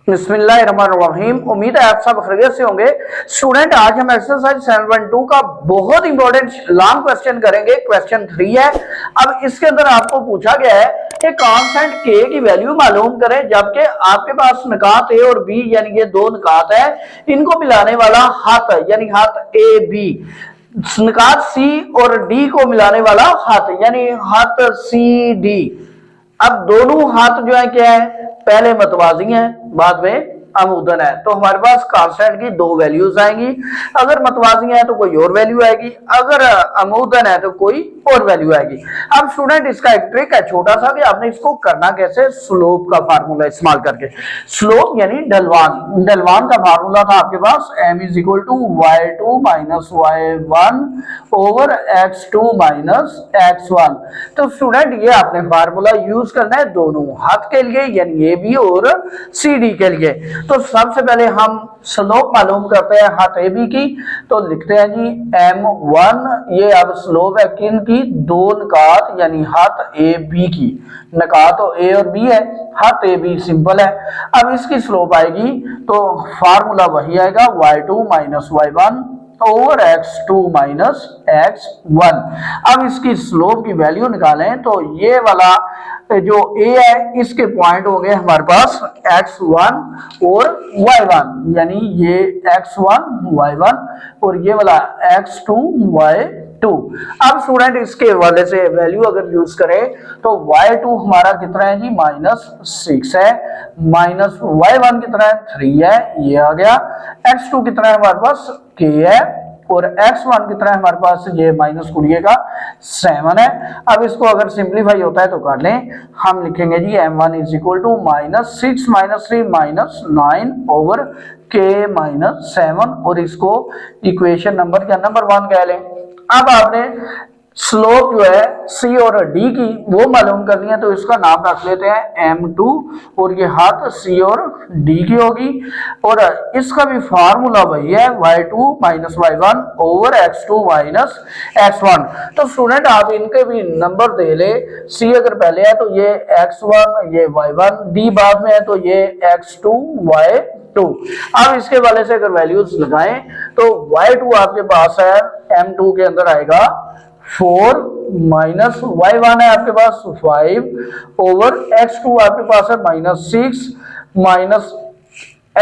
बिस्मिल्लाहिर्रहमानिर्रहीम। उम्मीद है आप सब खैरियत से होंगे। स्टूडेंट, आज हम एक्सरसाइज 7.2 का बहुत इंपॉर्टेंट लॉन्ग क्वेश्चन करेंगे। क्वेश्चन 3 है। अब इसके अंदर आपको पूछा गया है कि कांस्टेंट के की वैल्यू मालूम करें, जबकि आपके पास निकात ए और बी यानी ये दो निकात है, इनको मिलाने वाला हाथ यानी हाथ ए बी, निकात सी और डी को मिलाने वाला हाथ यानी हाथ सी डी। अब दोनों हाथ जो है क्या है, पहले मतवाजी हैं, बाद में अमूदन है। तो हमारे पास कांस्टेंट की दो वैल्यूज आएंगी। अगर मतवाजी है तो कोई और वैल्यू आएगी, अगर अमूदन है तो कोई और वैल्यू आएगी। अब स्टूडेंट, इसका एक ट्रिक है छोटा सा कि आपने इसको करना कैसे, स्लोप का फार्मूला इस्तेमाल करके। स्लोप यानी ढलवान। ढलवान का फार्मूला था आपके पास m is equal to y2 minus y1 over x2 minus x1। तो स्टूडेंट, ये आपने फार्मूला यूज करना है दोनों हाथ के लिए यानी ए बी और सी डी के लिए। तो सबसे पहले हम स्लोप मालूम करते हैं हाथ ए बी की। तो लिखते हैं जी m1, ये अब स्लोप है किन की, दो निकात यानी हाथ ए बी की। निकात तो ए और बी है, हाथ ए बी सिंपल है। अब इसकी स्लोप आएगी तो फार्मूला वही आएगा y2 minus y1 over x2 minus x1। अब इसकी स्लोप की वैल्यू निकालें तो ये वाला जो a है इसके पॉइंट हो गए हमारे पास x1 और y1, यानी ये x1 y1 और ये वाला x2 y2। अब स्टूडेंट, इसके वाले से वैल्यू अगर यूज करें तो y2 हमारा कितना है जी, -6 है, माइनस y1 कितना है, 3 है, ये आ गया। x2 कितना है हमारे पास, k है, और x1 कितना है हमारे पास, ये माइनस करिएगा 7 है। अब इसको अगर सिंप्लीफाई होता है तो कर लें, हम लिखेंगे जी m1 is equal to -6 minus 3 minus 9 over k minus 7, और इसको इक्वेशन नंबर या नंबर 1 कह लें। अब आपने स्लोप जो है सी और डी की वो मालूम करनी है, तो इसका नाम रख लेते हैं m2 और ये हाथ सी और डी की होगी, और इसका भी फार्मूला वही है y2 minus y1 over x2 minus x1। तो स्टूडेंट, आप इनके भी नंबर दे ले, सी अगर पहले है तो ये x1 ये y1, डी बाद में है तो ये x2 y2। अब इसके वाले से अगर वैल्यूज लगाएं तो y2 आपके पास है m2 के अंदर आएगा 4 माइनस y1 है आपके पास 5 ओवर x2 आपके पास है -6 माइनस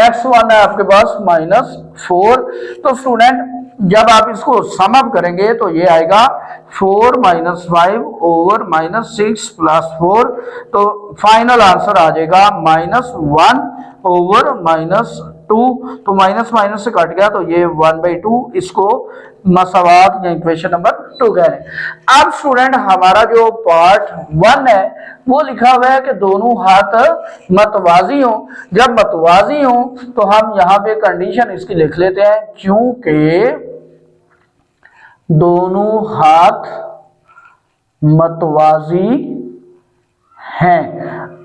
x1 है आपके पास -4। तो स्टूडेंट, जब आप इसको सम अप करेंगे तो ये आएगा 4 माइनस 5 ओवर -6 प्लस 4, तो फाइनल आंसर आ जाएगा -1 ओवर -2। तो माइनस माइनस से कट गया तो ये 1/2, इसको मसावात या इक्वेशन नंबर 2 कह रहे हैं। अब स्टूडेंट, हमारा जो पार्ट 1 है वो लिखा हुआ है कि दोनों हाथ मतवाजी हो। जब मतवाजी हो तो हम यहाँ पे कंडीशन इसकी लिख लेते हैं, क्योंकि दोनों हाथ मतवाजी हैं।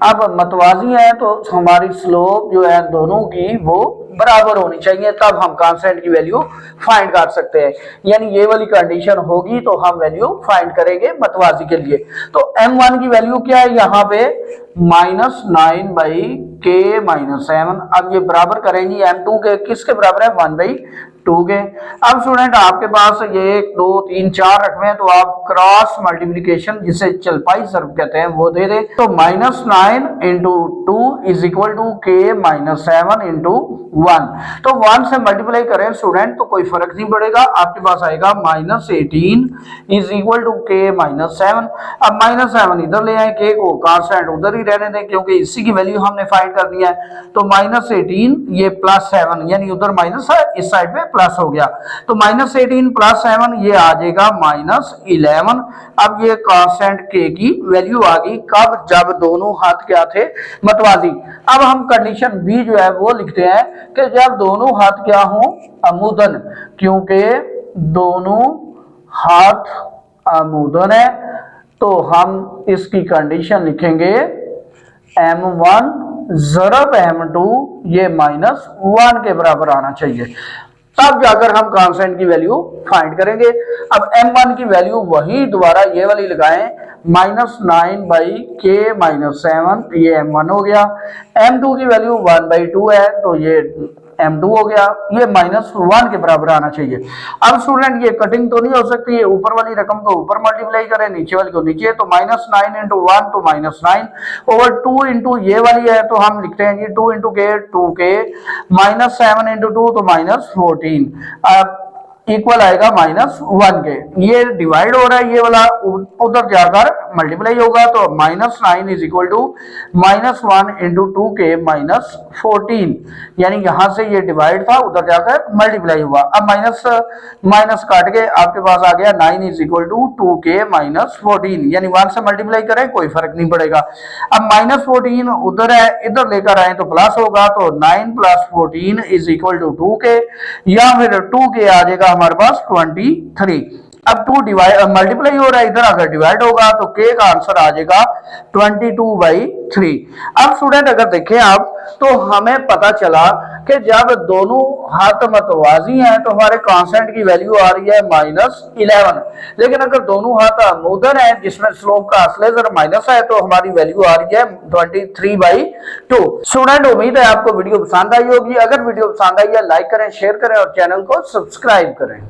अब मतवाजी है तो हमारी स्लोप जो है दोनों की वो बराबर होनी चाहिए, तब हम कांस्टेंट की वैल्यू फाइंड कर सकते हैं। यानी ये वाली कंडीशन होगी तो हम वैल्यू फाइंड करेंगे मतवाजी के लिए। तो m1 की वैल्यू क्या है यहाँ पे, -9/k माइनस 7। अब ये बराबर करेंगे m2 के, किसके बराबर है, 1/2 के। अब स्टूडेंट, आपके पास ये 1 2 3 4 रकमे हैं, तो आप क्रॉस मल्टीप्लीकेशन जिसे चलपाई सर्व कहते हैं वो दे दे। तो -9 into 2 is equal to k minus 7 into 1। तो 1 से मल्टीप्लाई करें स्टूडेंट तो कोई फर्क नहीं पड़ेगा, आपके पास आएगा -18 is equal to k minus 7। अब -7 इधर ले आए, k को कांस्टेंट उधर ही रहने दें क्योंकि इसी की वैल्यू हमने फाइंड कर दिया है। तो -18 ये +7 यानी उधर माइनस है, इस साइड पे प्लस हो गया, तो -18 + 7 ये आ जाएगा -11। अब ये कांस्टेंट k की वैल्यू आ गई कब, जब दोनों हाथ क्या थे, मतवाजी। अब हम कंडीशन बी जो है वो लिखते हैं कि जब दोनों हाथ क्या हों, अमूदन, क्योंकि दोनों हाथ अमूदन है तो हम इसकी कंडीशन लिखेंगे m1 ज़रब m2 ये -1 के बराबर आना चाहिए। तब जाकर हम कांस्टेंट की वैल्यू फाइंड करेंगे। अब m1 की वैल्यू वही दोबारा ये वाली लगाएं, -9/k-7, ये m1 हो गया। m2 की वैल्यू 1/2 है तो ये m2 हो गया, ये -1 के बराबर आना चाहिए। अब स्टूडेंट ये कटिंग तो नहीं हो सकती है, ऊपर वाली रकम को ऊपर मल्टीप्लाई करें, नीचे वाली को नीचे, तो -9 × 1 तो -9 ओवर 2 इंटू ये वाली है तो हम लिखते हैं जी 2 × k 2k, -7 × 2 तो -14 इक्वल आएगा -1 के। ये डिवाइड हो रहा है, ये वाला उधर जाकर मल्टीप्लाई होगा तो -9 इज इक्वल टू -1 × 2k -14, यानी यहां से ये डिवाइड था उधर जाकर मल्टीप्लाई हुआ। अब माइनस माइनस काट के आपके पास आ गया 9 इज इक्वल टू 2k -14, यानी 1 से मल्टीप्लाई करें कोई फर्क नहीं पड़ेगा। अब -14 उधर है, इधर लेकर आए तो प्लस होगा, तो 9 + 14 इज इक्वल टू 2k, या फिर 2k आ जाएगा हमारे पास 23। अब 2 डिवाइड मल्टीप्लाई हो रहा है, इधर अगर डिवाइड होगा तो k का आंसर आ जाएगा 22/3। अब स्टूडेंट अगर देखें आप तो हमें पता चला कि जब दोनों हाथ मतवाजी हैं तो हमारे कांस्टेंट की वैल्यू आ रही है -11, लेकिन अगर दोनों हाथ मुदर हैं जिसमें स्लोप का असले जर माइनस है तो हमारी वैल्यू आ रही है 23/2। स्टूडेंट उम्मीद है आपको वीडियो पसंद आई होगी। अगर वीडियो पसंद आई है लाइक करें, शेयर करें और चैनल को सब्सक्राइब करें।